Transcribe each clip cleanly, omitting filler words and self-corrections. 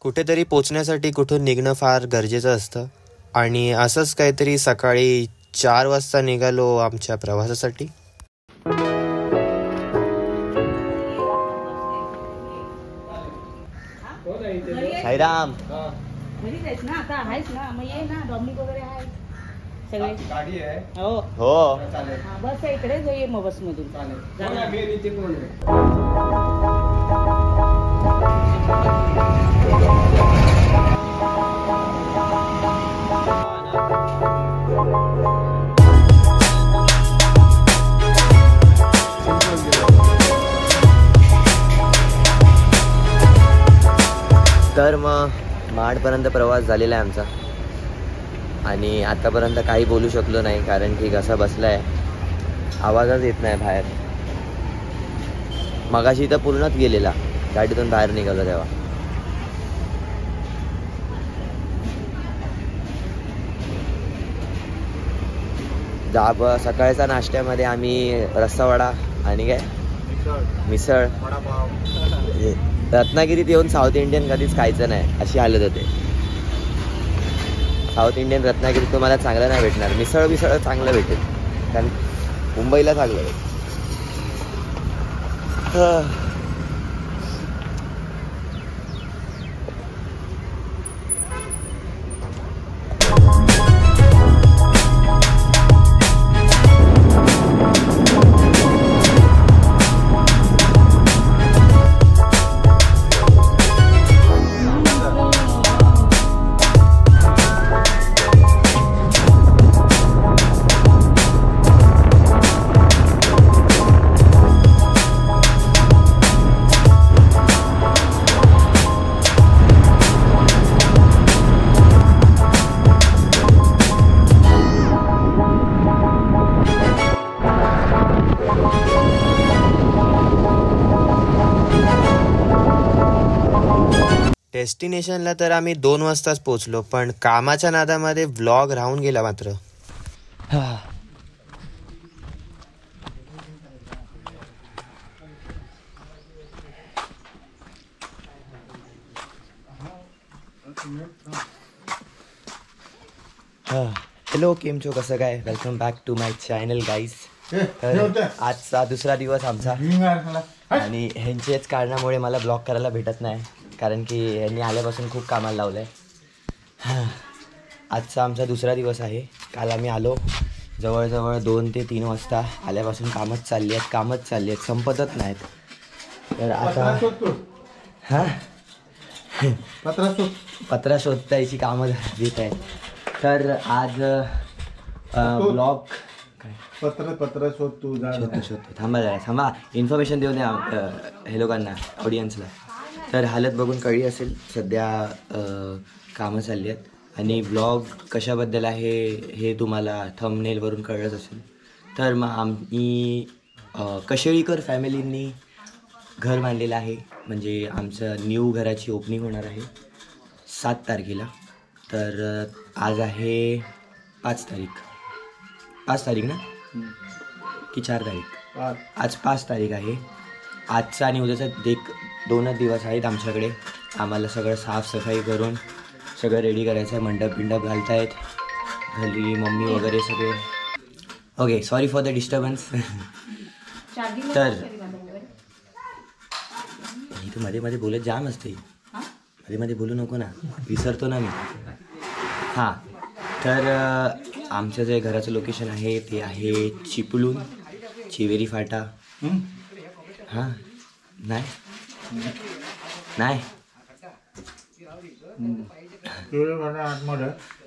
कुठेतरी पोचण्यासाठी कुठून निघणं फार गरजेचं असतं आणि असंच काहीतरी सकाळी 4 वाजता निघालो आमच्या प्रवासासाठी. साईराम घरीच आहेस ना आता? आहेस ना? मग ये ना, डॉमिक वगैरे आहे सगळे. गाडी आहे? हो हो. बस इकडेच ये मग बस मधून. तर मग माडपर्यंत प्रवास झालेला आहे आमचा आणि आतापर्यंत काही बोलू शकलो नाही कारण की घसा बसलाय, आवाजच येत नाही बाहेर. मगाशी तर पूर्णच गेलेला गाडीतून बाहेर निघालो तेव्हा. सकाळच्या नाश्त्यामध्ये आम्ही रस्सावडा आणि काय मिसळ, रत्नागिरीत येऊन साऊथ इंडियन कधीच खायचं नाही अशी हालत होते. साऊथ इंडियन रत्नागिरीत तुम्हाला चांगलं नाही भेटणार. मिसळ चांगलं भेटेल कारण मुंबईला चांगलं भेटेल. डेस्टिनेशनला तर आम्ही 2 वाजताच पोचलो, पण कामाच्या नादामध्ये व्लॉग राहून गेला मात्र. हॅलो, केम छो, कसं काय? Welcome back to my channel guys. आजचा दुसरा दिवस आमचा आणि ह्यांच्याच कारणामुळे मला ब्लॉग करायला भेटत नाही कारण की यांनी आल्यापासून खूप कामाला लावलं आहे. आजचा आमचा दुसरा दिवस आहे. काल आम्ही आलो जवळजवळ 2 ते 3 वाजता. आल्यापासून कामच चालली आहेत, संपतच नाहीत. तर आता पत्रा शोधतायची कामं देत आहेत. तर आज ब्लॉग पत्र शोधतो थांबा इन्फॉर्मेशन देऊ द्या हे लोकांना, ऑडियन्सला. तर हालत बघून कळली असेल सध्या कामं चालली आहेत आणि ब्लॉग कशाबद्दल आहे हे तुम्हाला थंबनेलवरून कळलंच असेल. तर मग आम्ही कशेळीकर फॅमिलींनी घर बांधलेलं आहे, म्हणजे आमचं न्यू घराची ओपनिंग होणार आहे 7 तारखेला. तर आज आहे 5 तारीख ना की 4 तारीख? आज 5 तारीख आहे. आजचा आणि उद्याचा 2 दिवस आहेत आमच्याकडे. आम्हाला सगळं साफसफाई करून सगळं रेडी करायचं आहे. मंडप घालतायत घरी मम्मी वगैरे सगळे. Okay, sorry for the disturbance. तर इथं मध्ये बोलत जाम असते, मध्ये बोलू नको ना, विसरतो ना मी. हां, तर आमचं जे घराचं लोकेशन आहे ते आहे चिपळूण, चिवेरी फाटा. हां, नाही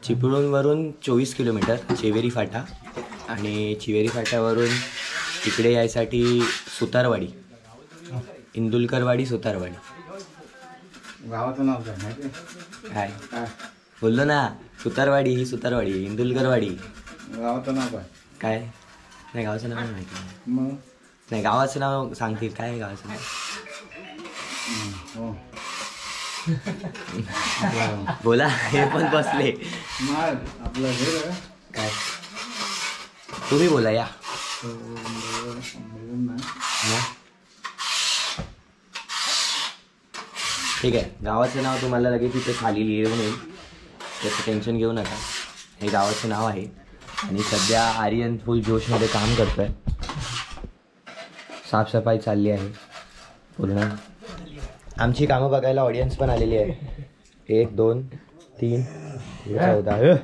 चिपळूणवरून 24 किलोमीटर चिवेरी फाटा आणि चिवेरी फाट्यावरून इकडे यायसाठी सुतारवाडी, इंदुलकरवाडी, सुतारवाडी. गावाचं नाव काय बोललो ना? सुतारवाडी ही सुतारवाडी, इंदुलकरवाडी. गावाचं नाव काय? नाही, गावाचं नाव माहिती मग नाही. गावाचं नाव सांगतील काय आहे गावाचं नाव? बोला, हे पण बसले. आपलं हे काय तुम्ही बोला या. ठीक आहे, गावाचं नाव तुम्हाला लगेच तिथे खाली लिहून येईल, त्याचं टेन्शन घेऊ नका. हे गावाचं नाव आहे आणि सध्या आर्यन फुल जोशमध्ये काम करतो आहे. साफसफाई चालली आहे पूर्ण. आमची कामं बघायला ऑडियन्स पण आलेली आहे. 1 2 3 14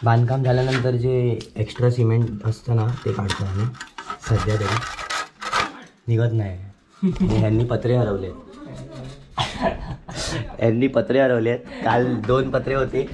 बांधकाम झाल्यानंतर जे एक्स्ट्रा सिमेंट असतं ना ते काढतो आम्ही. सध्या तरी निघत नाही. ह्यांनी पत्रे हरवले. काल 2 पत्रे होते,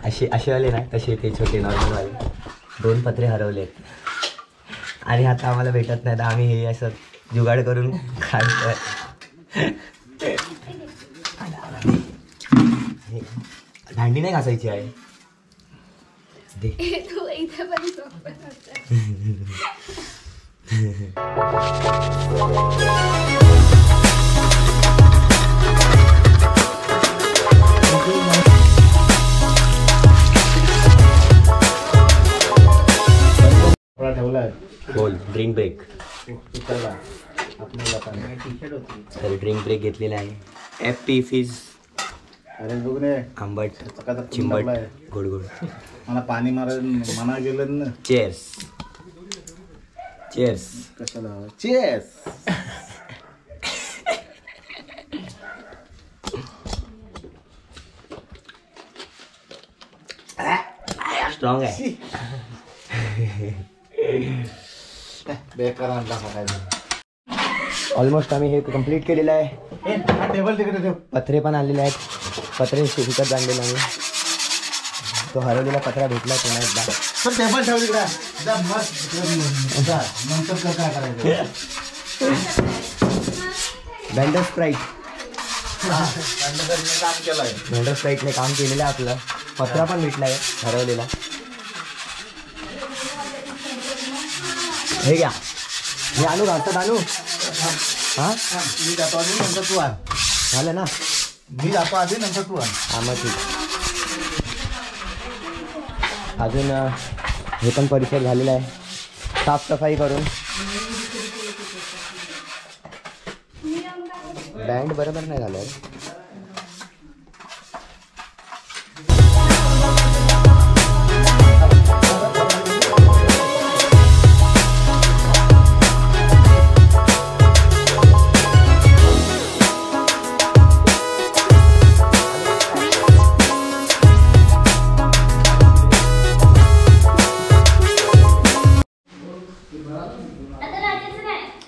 असे वाले नाही, तसे ते छोटे नॉर्मलवाले 2 पत्रे हरवलेत आणि आता आम्हाला भेटत नाही. तर आम्ही हे असं जुगाड करून काढतोय. दांडी नाही घासायची आहे. ठेवलाय. बोल. Drink break. तर ड्रिंक ब्रेक घेतलेला आहे. FP फिज. अरे बघ रे, आंबट चिंबट गोड गोड. मला पाणी मना गेलं ना. चेअर्स. चेअर्स. कशाला चेस. स्ट्रॉंग आहे. बेकार आणला सकाळी. ऑलमोस्ट आम्ही हे कम्प्लीट केलेलं आहे. टेबल तिकडे ठेव. पत्रे पण आलेले आहेत. पत्रे विकत आणलेले आम्ही. तो हरवलेला पत्रा भेटला पुन्हा एकदा. सर टेबल ठेव तिकडे. नंतर काय करायचं. बँडर स्प्राईट. काम केलंय. बँडर स्प्राईटने काम केलेलं आहे आपलं. पत्रा पण भेटला आहे हरवलेला. हे घ्या. मी आणू घालतात आणू. हां मी जातो आधी नंतर तू आण. झालं ना. मी जातो आधी नंतर तू आण. हां मग ठीक. अजून हे पण परिसर झालेला आहे साफसफाई करून. बँड बरोबर नाही झालं.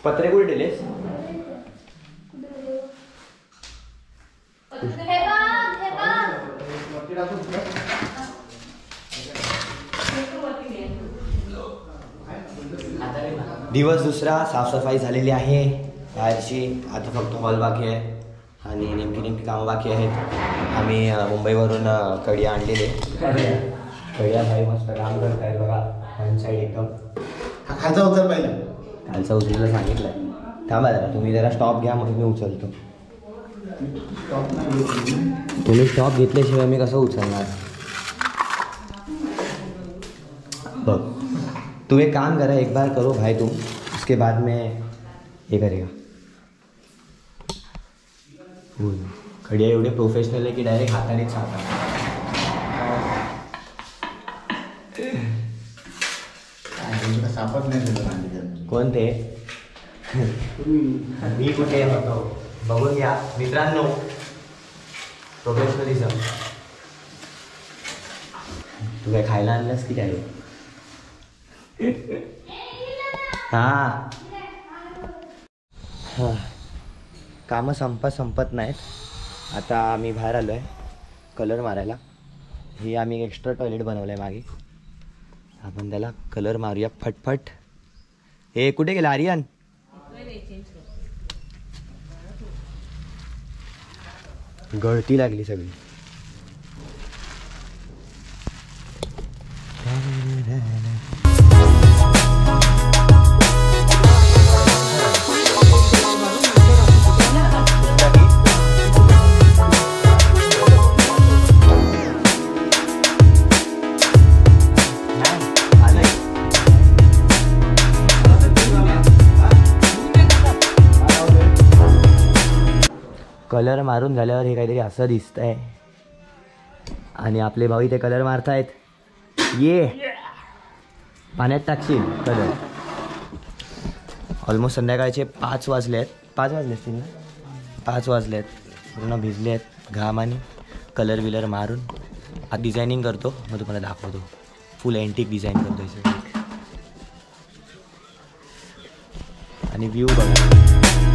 पत्रे कुठे दिलेस? दिवस दुसरा. साफसफाई झालेली आहे बाहेरची. आता फक्त हॉल बाकी आहे आणि नेमकी कामं बाकी आहेत. आम्ही मुंबईवरून कडिया आणलेले. कडिया भाई मस्त काम करत आहेत बघा. वन साईड एकदम. खालचा उतर पहिला. कालचा उचलायला सांगितलं आहे. थांबा जरा, तुम्ही जरा स्टॉप घ्या मग मी उचलतो. तुम्ही स्टॉप घेतल्याशिवाय मी कसं उचलणार. बघ तू एक काम करा, एक बार करो भाई तुम, उसके बाद में ये करेगा. खडिया एवढे प्रोफेशनल आहे की डायरेक्ट हातानेच सांगतात. सापत नाही दिलं. कोण ते? मी कुठे होतो बघून घ्या मित्रांनो. प्रोफेशनलिझम. तू काय खायला आणलंस की काय? हां कामं संपत नाहीत. आता आम्ही बाहेर आलो आहे कलर मारायला. ही आम्ही एक्स्ट्रा टॉयलेट बनवलं आहे मागे. आपण त्याला कलर मारूया फटफट. हे कुठे गेला आर्यन? गळती लागली सगळी. कलर मारून झाल्यावर हे काहीतरी असं दिसतंय आणि आपले भाऊ इथे कलर मारतायत ये पाण्यात टाकशील कलर. ऑलमोस्ट संध्याकाळचे 5 वाजलेत 5 वाजले असतील ना 5 वाजलेत पूर्ण भिजले आहेत घामाने. कलर विलर मारून आता डिझायनिंग करतो मग तुम्हाला दाखवतो. फुल एंटिक डिझाईन करतो सगळं आणि व्ह्यू बघा.